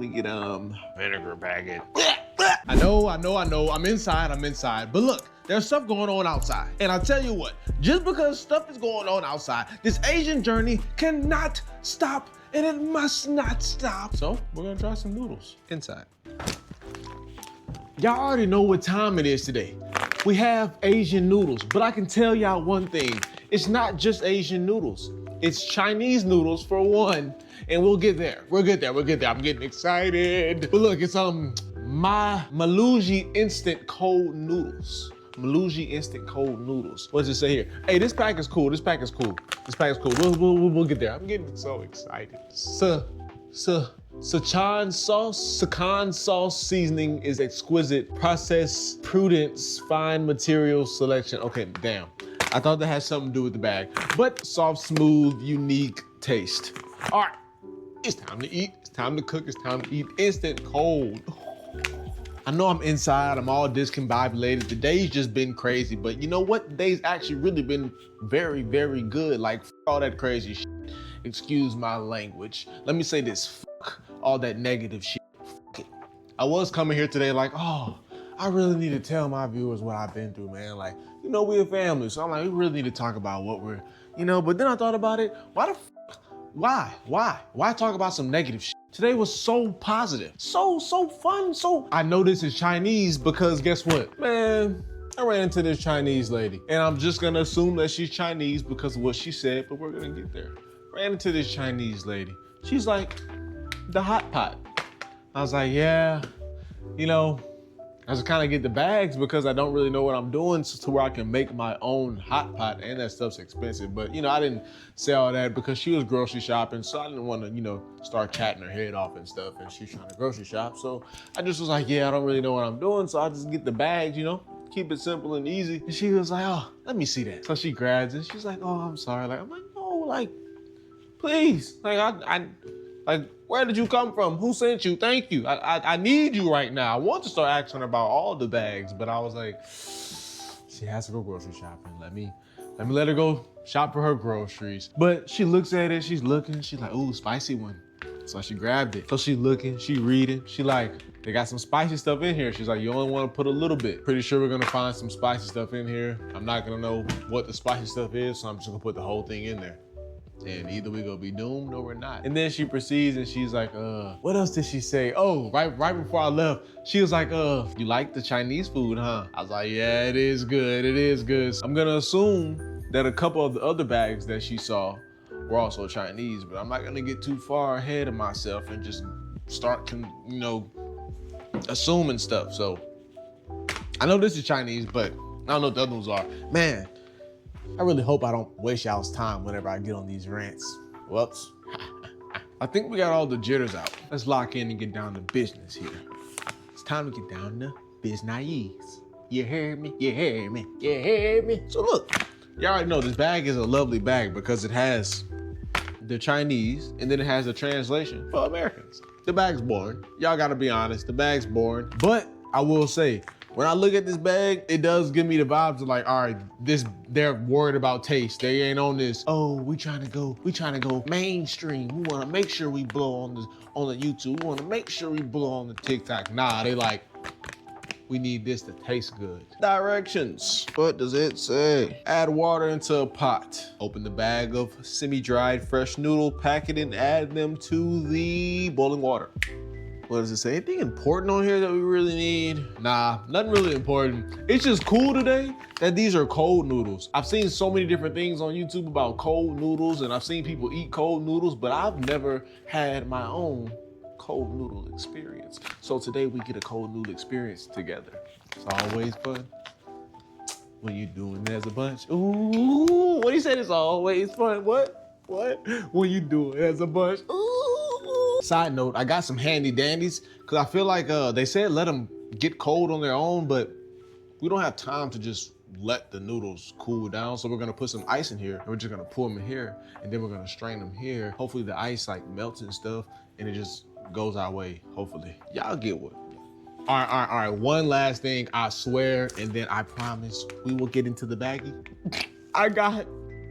me get vinegar packet. I know, I'm inside. But look, there's stuff going on outside. And I'll tell you what, just because stuff is going on outside, this Asian journey cannot stop and it must not stop. So we're gonna try some noodles inside. Y'all already know what time it is today. We have Asian noodles, but I can tell y'all one thing. It's not just Asian noodles. It's Chinese noodles for one, and we'll get there. We'll get there. I'm getting excited. But look, it's Maluji instant cold noodles. Maluji instant cold noodles. What does it say here? Hey, this pack is cool. We'll get there. I'm getting so excited. Sichuan sauce seasoning is exquisite. Process, prudence, fine material selection. Okay, damn. I thought that had something to do with the bag, but soft, smooth, unique taste. All right, it's time to eat. It's time to cook. It's time to eat instant cold. I know I'm inside. I'm all discombobulated. The day's just been crazy, but you know what? The day's actually really been very, very good. Like, all that crazy shit. Excuse my language. Let me say this, all that negative shit. It. I was coming here today like, oh, I really need to tell my viewers what I've been through, man. Like, you know, we're a family, so I'm like, we really need to talk about what we're, you know, but then I thought about it, why talk about some negative shit? Today was so positive, so fun, I know this is Chinese because guess what? Man, I ran into this Chinese lady and I'm just gonna assume that she's Chinese because of what she said, but we're gonna get there. Ran into this Chinese lady. She's like, the hot pot. I was like, yeah, you know, I just kind of get the bags because I don't really know what I'm doing to where I can make my own hot pot, and that stuff's expensive. But you know, I didn't say all that because she was grocery shopping, so I didn't want to, you know, start chatting her head off and stuff, and she's trying to grocery shop. So I just was like, yeah, I don't really know what I'm doing, so I just get the bags, you know, keep it simple and easy. And she was like, oh, let me see that. So she grabs it. She's like, oh, I'm sorry. Like, I'm like, no, like, please. Like, like, where did you come from? Who sent you? Thank you. I need you right now. I want to start asking about all the bags, but I was like, she has to go grocery shopping. Let me let her go shop for her groceries. But she looks at it, she's looking, she's like, ooh, spicy one. So she grabbed it. So she looking, she reading, she like, they got some spicy stuff in here. She's like, you only want to put a little bit. Pretty sure we're gonna find some spicy stuff in here. I'm not gonna know what the spicy stuff is, so I'm just gonna put the whole thing in there. And either we gonna be doomed or we're not. And then she proceeds and she's like, what else did she say? Oh, right before I left, she was like, you like the Chinese food, huh? I was like, yeah, it is good, it is good. I'm gonna assume that a couple of the other bags that she saw were also Chinese, but I'm not gonna get too far ahead of myself and just start, you know, assuming stuff. So I know this is Chinese, but I don't know what the other ones are. Man, I really hope I don't waste y'all's time whenever I get on these rants. Whoops. I think we got all the jitters out. Let's lock in and get down to business here. It's time to get down to business. You heard me? You heard me? You heard me? So look, you already know this bag is a lovely bag because it has the Chinese and then it has the translation for Americans. The bag's boring. Y'all gotta be honest, the bag's boring. But I will say, when I look at this bag, it does give me the vibes of like, all right, they're worried about taste. They ain't on this, oh, we trying to go mainstream. We wanna make sure we blow on the YouTube. We wanna make sure we blow on the TikTok. Nah, they like, we need this to taste good. Directions, what does it say? Add water into a pot. Open the bag of semi-dried fresh noodle, pack it and add them to the boiling water. What does it say? Anything important on here that we really need? Nah, nothing really important. It's just cool today that these are cold noodles. I've seen so many different things on YouTube about cold noodles and I've seen people eat cold noodles, but I've never had my own cold noodle experience. So today we get a cold noodle experience together. It's always fun. When you doing as a bunch. Ooh, what he said is always fun. What? When you doing as a bunch. Ooh. Side note, I got some handy dandies because I feel like they said let them get cold on their own, but we don't have time to just let the noodles cool down. So we're gonna put some ice in here and we're just gonna pour them in here and then we're gonna strain them here. Hopefully the ice like melts and stuff and it just goes our way, hopefully. Y'all get what? All right, one last thing, I swear, and then I promise we will get into the baggie. I got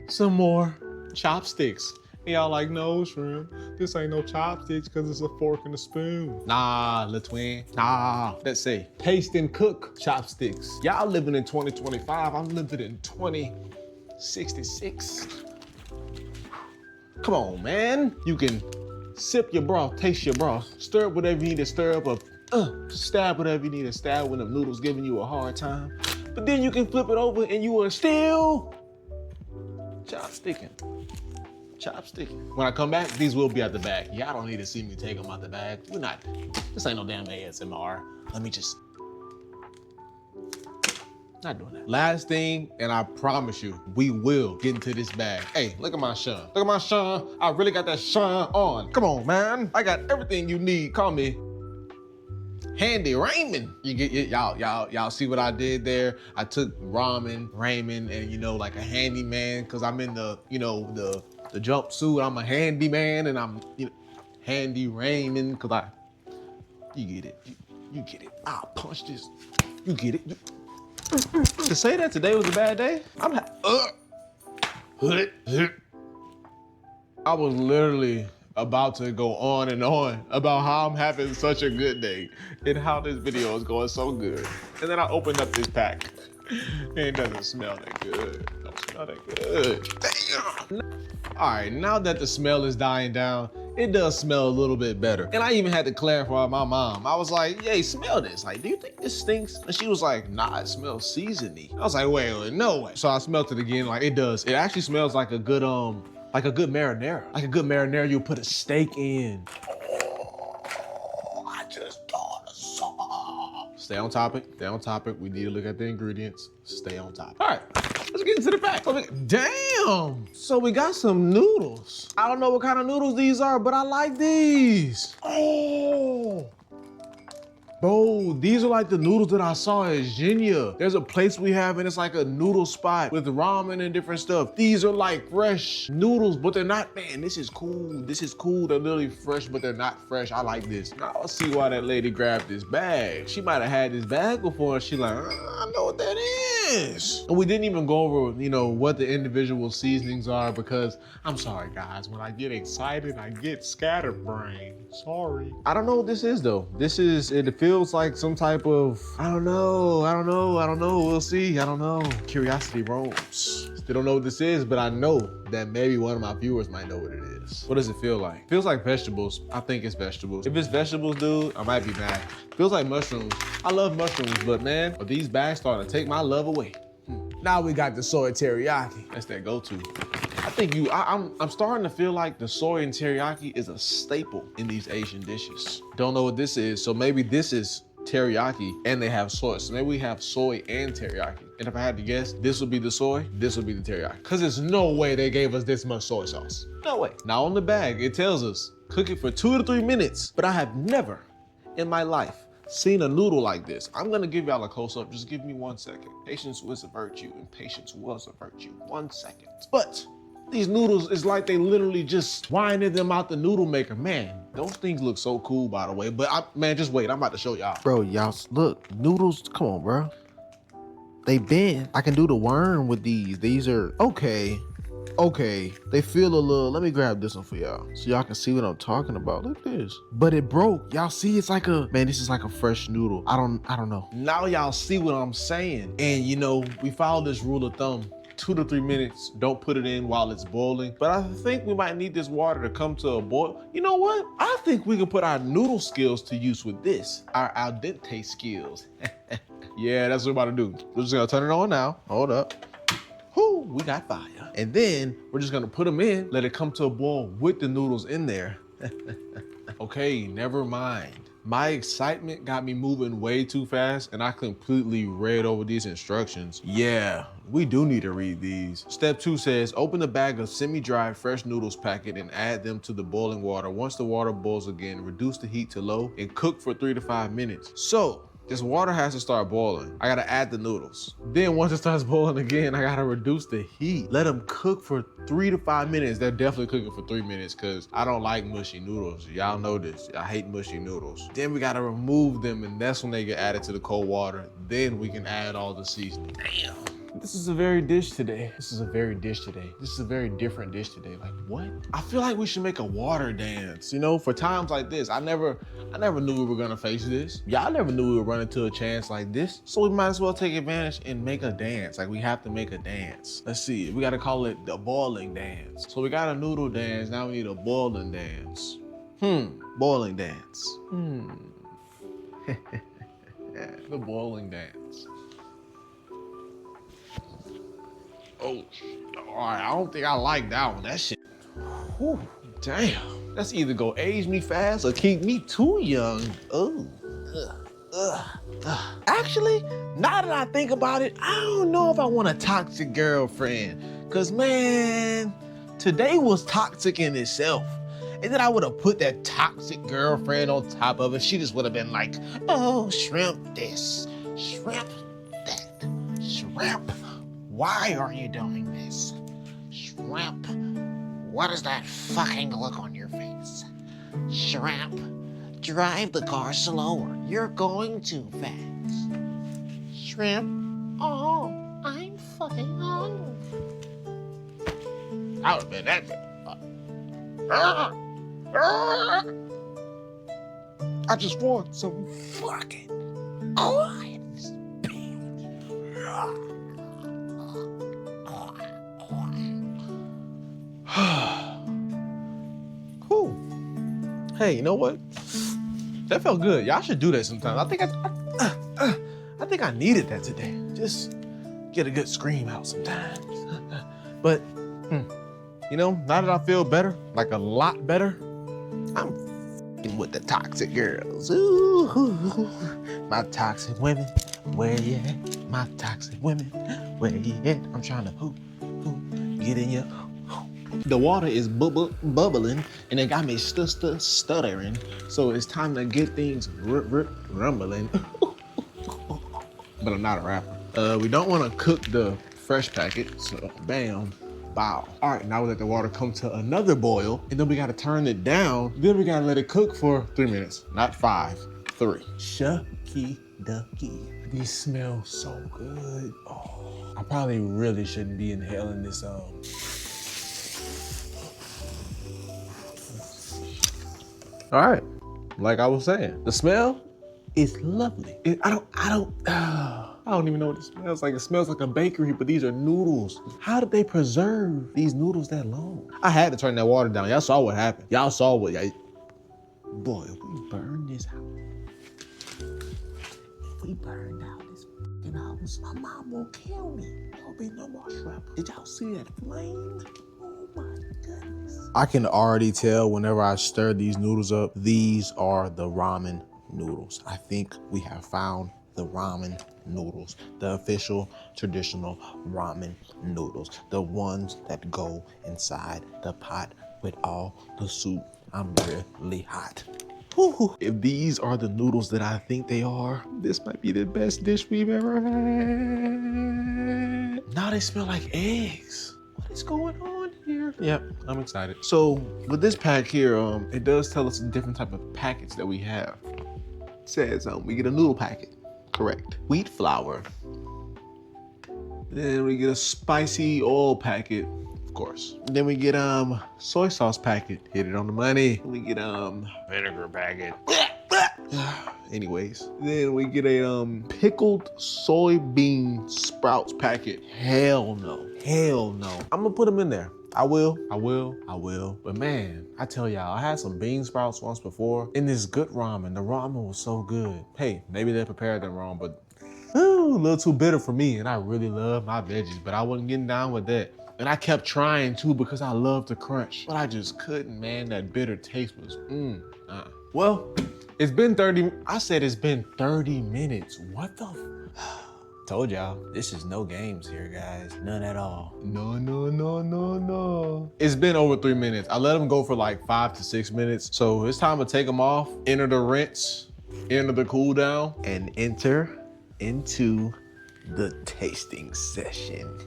some more chopsticks. And y'all like, no, Shrimp, this ain't no chopsticks because it's a fork and a spoon. Nah, little twin, nah. Let's say, taste and cook chopsticks. Y'all living in 2025, I'm living in 2066. Come on, man. You can sip your broth, taste your broth, stir up whatever you need to stir up, or stab whatever you need to stab when the noodle's giving you a hard time. But then you can flip it over and you are still chopsticking. When I come back, these will be out the bag. Y'all don't need to see me take them out the bag. This ain't no damn ASMR. Let me just, not doing that. Last thing, and I promise you, we will get into this bag. Hey, look at my shine. Look at my shine. I really got that shine on. Come on, man. I got everything you need. Call me Handy Ramen. You get y'all see what I did there? I took ramen, and like a handyman, cause I'm in the the jumpsuit. I'm a handyman, and I'm handy ramen, cause you get it. You get it. I'll punch this. You get it. To say that today was a bad day, I was literally about to go on and on about how I'm having such a good day and how this video is going so good. And then I opened up this pack and it doesn't smell that good. Don't smell that good. Damn. All right, now that the smell is dying down, it does smell a little bit better. And I even had to clarify with my mom. I was like, hey, smell this. Like, do you think this stinks? And she was like, nah, it smells seasony. I was like, wait, no way. So I smelled it again, like it does. It actually smells like a good marinara. Like a good marinara you put a steak in. Oh, I just thought of some. Stay on topic, We need to look at the ingredients. Stay on topic. All right, let's get into the pack. Damn, so we got some noodles. I don't know what kind of noodles these are, but I like these. Oh. Bro, these are like the noodles that I saw at Jinya. There's a place we have and it's like a noodle spot with ramen and different stuff. These are like fresh noodles, but they're not, man, this is cool. This is cool. They're literally fresh, but they're not fresh. I like this. Now let's see why that lady grabbed this bag. She might've had this bag before and she like, I know what that is. And we didn't even go over, what the individual seasonings are because I'm sorry guys, when I get excited, I get scatterbrained. Sorry. I don't know what this is though. It feels like some type of, I don't know. We'll see, I don't know. Curiosity roams. Still don't know what this is, but I know that maybe one of my viewers might know what it is. What does it feel like? Feels like vegetables. I think it's vegetables. If it's vegetables, dude, I might be mad. Feels like mushrooms. I love mushrooms, but man, these bags starting to take my love away. Now we got the soy teriyaki. That's that go-to. I think I'm starting to feel like the soy and teriyaki is a staple in these Asian dishes. Don't know what this is, so maybe this is teriyaki and they have soy. So maybe we have soy and teriyaki. And if I had to guess, this would be the soy, this would be the teriyaki. Cause there's no way they gave us this much soy sauce. No way. Now on the bag, it tells us cook it for 2 to 3 minutes, but I have never in my life seen a noodle like this. I'm gonna give y'all a close-up, just give me 1 second. Patience was a virtue and patience was a virtue. 1 second. But these noodles is like they literally just winded them out the noodle maker. Man, those things look so cool, by the way. But man, just wait, I'm about to show y'all. Bro, y'all, look, noodles, come on, bro. They bend. I can do the worm with these. These are, okay. They feel a little, let me grab this one for y'all so y'all can see what I'm talking about. Look at this. But it broke. Y'all see, it's like man, this is like a fresh noodle. I don't know. Now y'all see what I'm saying. And we follow this rule of thumb. 2 to 3 minutes, don't put it in while it's boiling. But I think we might need this water to come to a boil. You know what? I think we can put our noodle skills to use with this. Our al dente skills. Yeah, that's what we're about to do. We're just gonna turn it on now. Hold up. Whoo, we got fire. And then we're just gonna put them in, let it come to a boil with the noodles in there. Okay, never mind. My excitement got me moving way too fast and I completely read over these instructions. Yeah, we do need to read these. Step 2 says, open a bag of semi-dry fresh noodles packet and add them to the boiling water. Once the water boils again, reduce the heat to low and cook for 3 to 5 minutes. So, this water has to start boiling. I gotta add the noodles. Then once it starts boiling again, I gotta reduce the heat. Let them cook for 3 to 5 minutes. They're definitely cooking for 3 minutes because I don't like mushy noodles. Y'all know this. I hate mushy noodles. Then we gotta remove them and that's when they get added to the cold water. Then we can add all the seasoning. Damn. This is a very dish today. This is a very dish today. This is a very different dish today. Like what? I feel like we should make a water dance, you know, for times like this. I never knew we were gonna face this. Y'all never knew we would run into a chance like this. So we might as well take advantage and make a dance. Like we have to make a dance. Let's see, we gotta call it the boiling dance. So we got a noodle dance, now we need a boiling dance. Boiling dance. The boiling dance. Oh, all right, I don't think I like that one. That shit, whew, damn. That's either gonna age me fast or keep me too young. Oh, Actually, now that I think about it, I don't know if I want a toxic girlfriend. Cause man, today was toxic in itself. And then I would have put that toxic girlfriend on top of it. She just would have been like, oh, shrimp this, shrimp that, shrimp. Why are you doing this? Shrimp, what is that fucking look on your face? Shrimp, drive the car slower. You're going too fast. Shrimp, oh, I'm fucking hungry. I would have been that. I just want some fucking quiet. Cool. Hey, you know what? That felt good. Y'all should do that sometimes. I think I needed that today. Just get a good scream out sometimes. But you know, now that I feel better, like a lot better, I'm f***ing with the toxic girls. Ooh, my toxic women, where you at? My toxic women, where you at? I'm trying to get in your. The water is bubbling, and it got me stuttering. So it's time to get things rumbling. But I'm not a rapper. We don't want to cook the fresh packet, so bam. Wow. All right, now we let the water come to another boil, and then we gotta turn it down. Then we gotta let it cook for 3 minutes, not 5, 3. Shucky ducky. These smell so good. Oh, I probably really shouldn't be inhaling this. All right, like I was saying, the smell is lovely. I don't even know what it smells like. It smells like a bakery, but these are noodles. How did they preserve these noodles that long? I had to turn that water down. Y'all saw what happened. Y'all saw what, boy, if we burn this house, if we burned out this fucking house, my mom won't kill me. There'll be no more shrimp. Did y'all see that flame? Oh my goodness. I can already tell whenever I stir these noodles up, these are the ramen noodles. I think we have found the ramen noodles, the official traditional ramen noodles, the ones that go inside the pot with all the soup. I'm really hot. Woo-hoo. If these are the noodles that I think they are, this might be the best dish we've ever had. Now they smell like eggs. What is going on here? Yep, I'm excited. So with this pack here, it does tell us a different type of packets that we have. It says we get a noodle packet. Correct. Wheat flour. Then we get a spicy oil packet, of course. Then we get soy sauce packet. Hit it on the money. We get vinegar packet. Anyways, then we get a pickled soybean sprouts packet. Hell no. Hell no. I'm gonna put them in there. I will. But man, I tell y'all, I had some bean sprouts once before in this good ramen. The ramen was so good. Hey, maybe they prepared them wrong, but a little too bitter for me. And I really love my veggies, but I wasn't getting down with that. And I kept trying too because I love the crunch, but I just couldn't, man. That bitter taste was, Well, it's been 30 minutes. What the? Told y'all, this is no games here, guys. None at all. No. It's been over 3 minutes. I let them go for like 5 to 6 minutes. So it's time to take them off, enter the rinse, enter the cool down, and enter into the tasting session.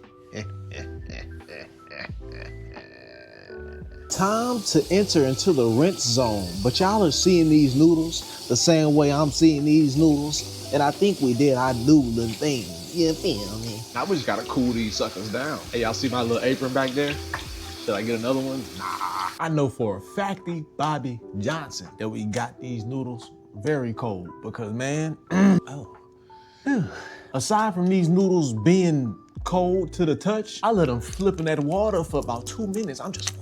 Time to enter into the rinse zone. But y'all are seeing these noodles the same way I'm seeing these noodles. And I think we did our noodling thing. You feel me? Now we just gotta cool these suckers down. Hey, y'all see my little apron back there? Should I get another one? Nah. I know for a facty, Bobby Johnson, that we got these noodles very cold because, man, aside from these noodles being cold to the touch, I let them flip in that water for about 2 minutes. I'm just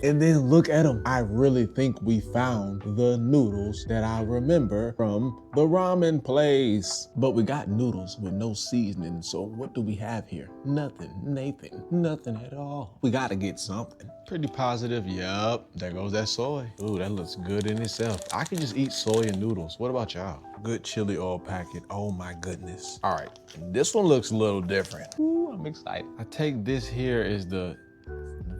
and then look at them. I really think we found the noodles that I remember from the ramen place. But we got noodles with no seasoning, so what do we have here? Nothing, Nathan, nothing at all. We gotta get something. Pretty positive, yup. There goes that soy. Ooh, that looks good in itself. I can just eat soy and noodles. What about y'all? Good chili oil packet, oh my goodness. All right, this one looks a little different. Ooh, I'm excited. I take this here is the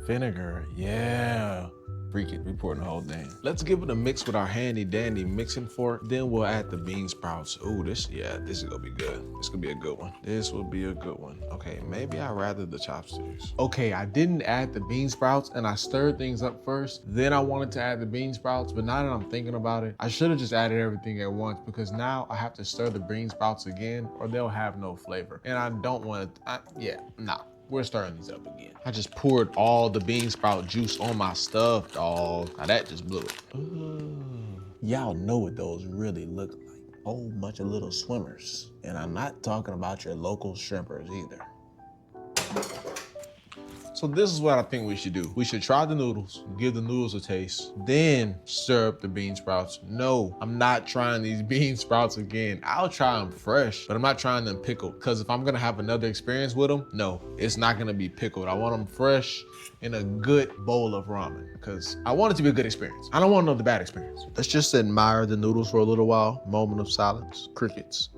vinegar, yeah. Freak it, we pouring the whole thing. Let's give it a mix with our handy dandy mixing fork. Then we'll add the bean sprouts. Ooh, this is gonna be good. This could be a good one. This will be a good one. Okay, maybe I'd rather the chopsticks. Okay, I didn't add the bean sprouts and I stirred things up first. Then I wanted to add the bean sprouts, but now that I'm thinking about it, I should have just added everything at once because now I have to stir the bean sprouts again or they'll have no flavor. And I don't want to, nah. We're stirring these up again. I just poured all the bean sprout juice on my stuff, dog. Now that just blew it. Y'all know what those really look like. A whole bunch of little swimmers. And I'm not talking about your local shrimpers either. So this is what I think we should do. We should try the noodles, give the noodles a taste, then stir up the bean sprouts. No, I'm not trying these bean sprouts again. I'll try them fresh, but I'm not trying them pickled. Because if I'm gonna have another experience with them, no, it's not gonna be pickled. I want them fresh in a good bowl of ramen because I want it to be a good experience. I don't want another bad experience. Let's just admire the noodles for a little while. Moment of silence, crickets.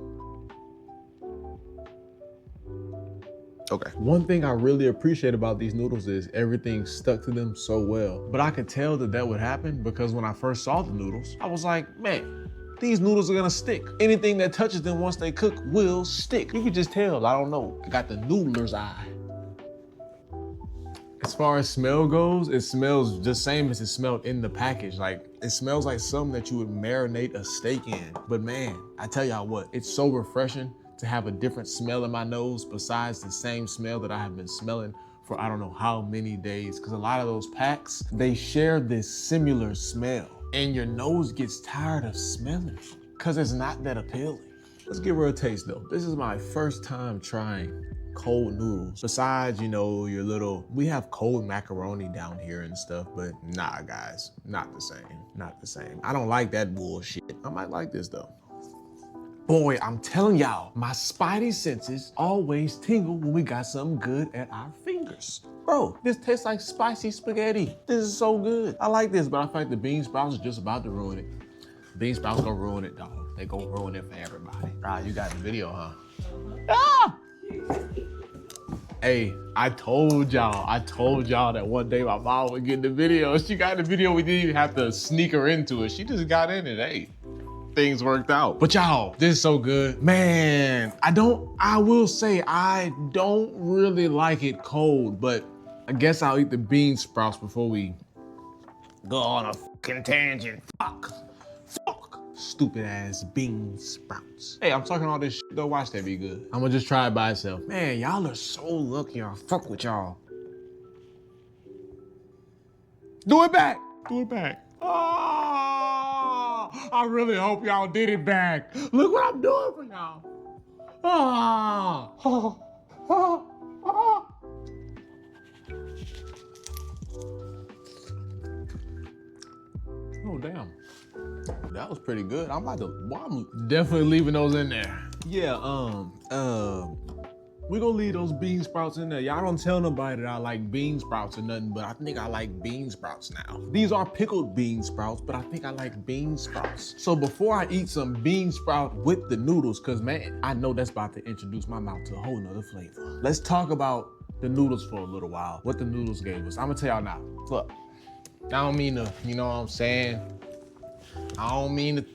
Okay. One thing I really appreciate about these noodles is everything stuck to them so well. But I could tell that would happen because when I first saw the noodles, I was like, man, these noodles are gonna stick. Anything that touches them once they cook will stick. You could just tell, I don't know, I got the noodler's eye. As far as smell goes, it smells the same as it smelled in the package. Like, it smells like something that you would marinate a steak in. But man, I tell y'all what, it's so refreshing to have a different smell in my nose besides the same smell that I have been smelling for I don't know how many days. Because a lot of those packs, they share this similar smell and your nose gets tired of smelling it because it's not that appealing. Let's give her a taste though. This is my first time trying cold noodles. Besides, you know, we have cold macaroni down here and stuff, but nah guys, not the same, not the same. I don't like that bullshit. I might like this though. Boy, I'm telling y'all, my spidey senses always tingle when we got something good at our fingers. Bro, this tastes like spicy spaghetti. This is so good. I like this, but I think the bean sprouts are just about to ruin it. Bean sprouts gonna ruin it, dog. They gonna ruin it for everybody. Ah, you got the video, huh? Ah! Hey, I told y'all that one day my mom would get the video. She got the video, we didn't even have to sneak her into it. She just got in it, hey. Things worked out. But y'all, this is so good. Man, I will say I don't really like it cold, but I guess I'll eat the bean sprouts before we go on a fucking tangent. Fuck. Stupid ass bean sprouts. Hey, I'm talking all this shit though, watch that be good. I'm gonna just try it by itself. Man, y'all are so lucky I fuck with y'all. Do it back. Do it back. Oh, I really hope y'all did it back. Look what I'm doing for y'all. Oh, oh, damn. That was pretty good. I'm definitely leaving those in there. Yeah, we gonna leave those bean sprouts in there. Y'all don't tell nobody that I like bean sprouts or nothing, but I think I like bean sprouts now. These are pickled bean sprouts, but I think I like bean sprouts. So before I eat some bean sprout with the noodles, cause man, I know that's about to introduce my mouth to a whole nother flavor. Let's talk about the noodles for a little while, what the noodles gave us. I'm gonna tell y'all now, look, I don't mean to, you know what I'm saying? I don't mean to,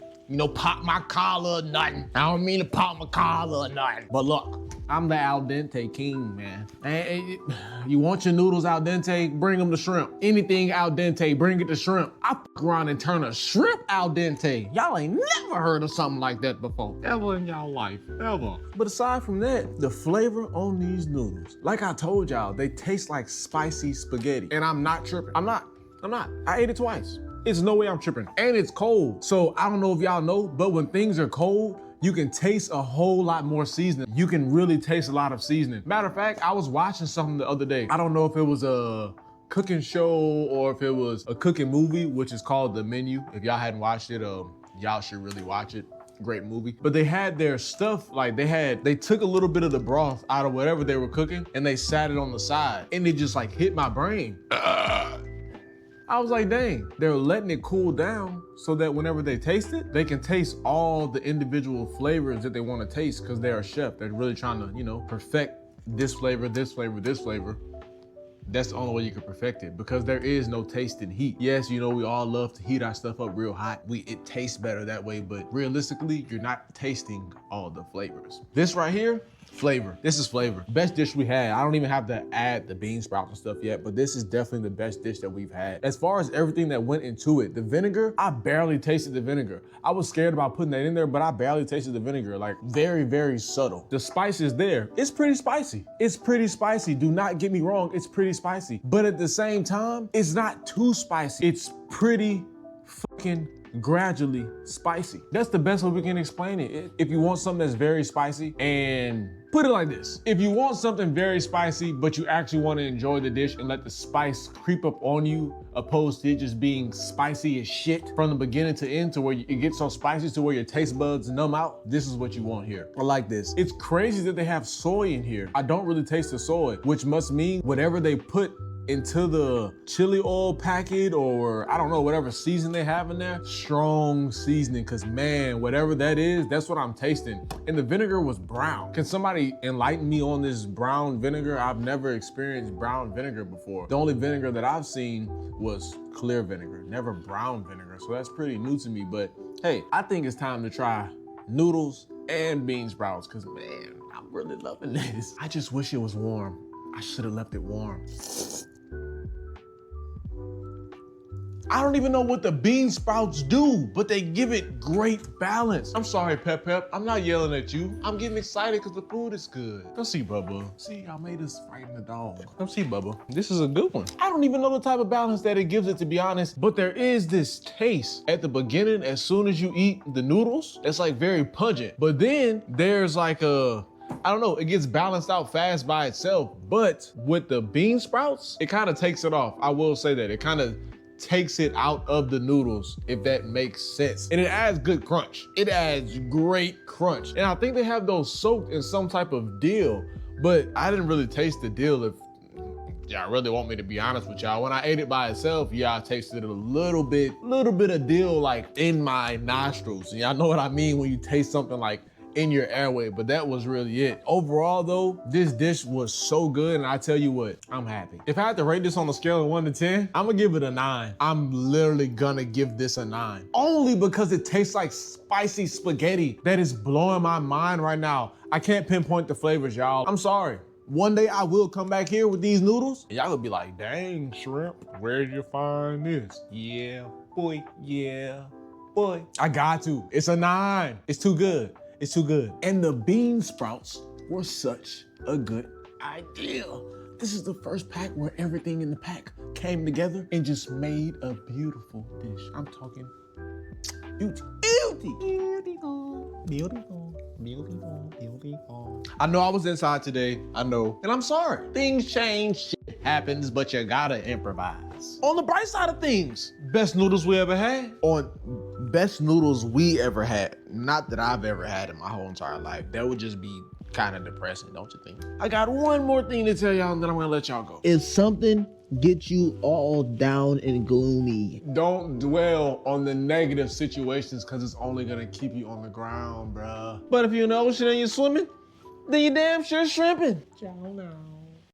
pop my collar or nothing. I don't mean to pop my collar or nothing. But look, I'm the al dente king, man. And you want your noodles al dente, bring them to shrimp. Anything al dente, bring it to shrimp. I fuck around and turn a shrimp al dente. Y'all ain't never heard of something like that before. Ever in y'all life, ever. But aside from that, the flavor on these noodles, like I told y'all, they taste like spicy spaghetti. And I'm not tripping. I'm not. I ate it twice. It's no way I'm tripping. And it's cold. So I don't know if y'all know, but when things are cold, you can taste a whole lot more seasoning. You can really taste a lot of seasoning. Matter of fact, I was watching something the other day. I don't know if it was a cooking show or if it was a cooking movie, which is called The Menu. If y'all hadn't watched it, y'all should really watch it. Great movie. But they had their stuff, like they took a little bit of the broth out of whatever they were cooking and they sat it on the side and it just like hit my brain. I was like, dang, they're letting it cool down so that whenever they taste it, they can taste all the individual flavors that they want to taste because they're a chef. They're really trying to, you know, perfect this flavor, this flavor, this flavor. That's the only way you can perfect it because there is no tasting heat. Yes, you know, we all love to heat our stuff up real hot. It tastes better that way, but realistically, you're not tasting all the flavors. This right here, flavor. This is flavor. Best dish we had. I don't even have to add the bean sprouts and stuff yet, but this is definitely the best dish that we've had. As far as everything that went into it, the vinegar, I barely tasted the vinegar. I was scared about putting that in there, but I barely tasted the vinegar. Like very, very subtle. The spice is there. It's pretty spicy. It's pretty spicy. Do not get me wrong. It's pretty spicy. But at the same time, it's not too spicy. It's pretty fucking gradually spicy. That's the best way we can explain it. If you want something that's very spicy, and put it like this, if you want something very spicy, but you actually want to enjoy the dish and let the spice creep up on you, opposed to it just being spicy as shit from the beginning to end to where it gets so spicy to where your taste buds numb out, this is what you want here. I like this. It's crazy that they have soy in here. I don't really taste the soy, which must mean whatever they put into the chili oil packet or I don't know, whatever season they have in there, strong seasoning, cause man, whatever that is, that's what I'm tasting. And the vinegar was brown. Can somebody enlighten me on this brown vinegar? I've never experienced brown vinegar before. The only vinegar that I've seen was clear vinegar, never brown vinegar. So that's pretty new to me, but hey, I think it's time to try noodles and bean sprouts, cause man, I'm really loving this. I just wish it was warm. I should have left it warm. I don't even know what the bean sprouts do, but they give it great balance. I'm sorry, Pep. I'm not yelling at you. I'm getting excited because the food is good. Come see, Bubba. See, I made us frighten the dog. Come see, Bubba. This is a good one. I don't even know the type of balance that it gives it, to be honest, but there is this taste at the beginning as soon as you eat the noodles. It's like very pungent, but then there's like I don't know, it gets balanced out fast by itself, but with the bean sprouts, it kind of takes it off. I will say that. It kind of takes it out of the noodles, if that makes sense. And it adds good crunch. It adds great crunch. And I think they have those soaked in some type of dill, but I didn't really taste the dill. If y'all really want me to be honest with y'all, when I ate it by itself, yeah, I tasted a little bit of dill like in my nostrils. And y'all know what I mean when you taste something like in your airway, but that was really it. Overall though, this dish was so good, and I tell you what, I'm happy. If I had to rate this on a scale of 1 to 10, I'm gonna give it a 9. I'm literally gonna give this a 9. Only because it tastes like spicy spaghetti that is blowing my mind right now. I can't pinpoint the flavors, y'all. I'm sorry. One day I will come back here with these noodles, and y'all gonna be like, dang, Shrimp, where'd you find this? Yeah, boy, yeah, boy. I got to. It's a 9. It's too good. It's too good. And the bean sprouts were such a good idea. This is the first pack where everything in the pack came together and just made a beautiful dish. I'm talking beauty. Beautiful. I know I was inside today, I know, and I'm sorry. Things change, shit happens, but you gotta improvise. On the bright side of things, best noodles we ever had. Best noodles we ever had. Not that I've ever had in my whole entire life. That would just be kind of depressing, don't you think? I got one more thing to tell y'all and then I'm gonna let y'all go. If something gets you all down and gloomy, don't dwell on the negative situations because it's only gonna keep you on the ground, bruh. But if you're in the ocean and you're swimming, then you damn sure shrimping. Ciao now.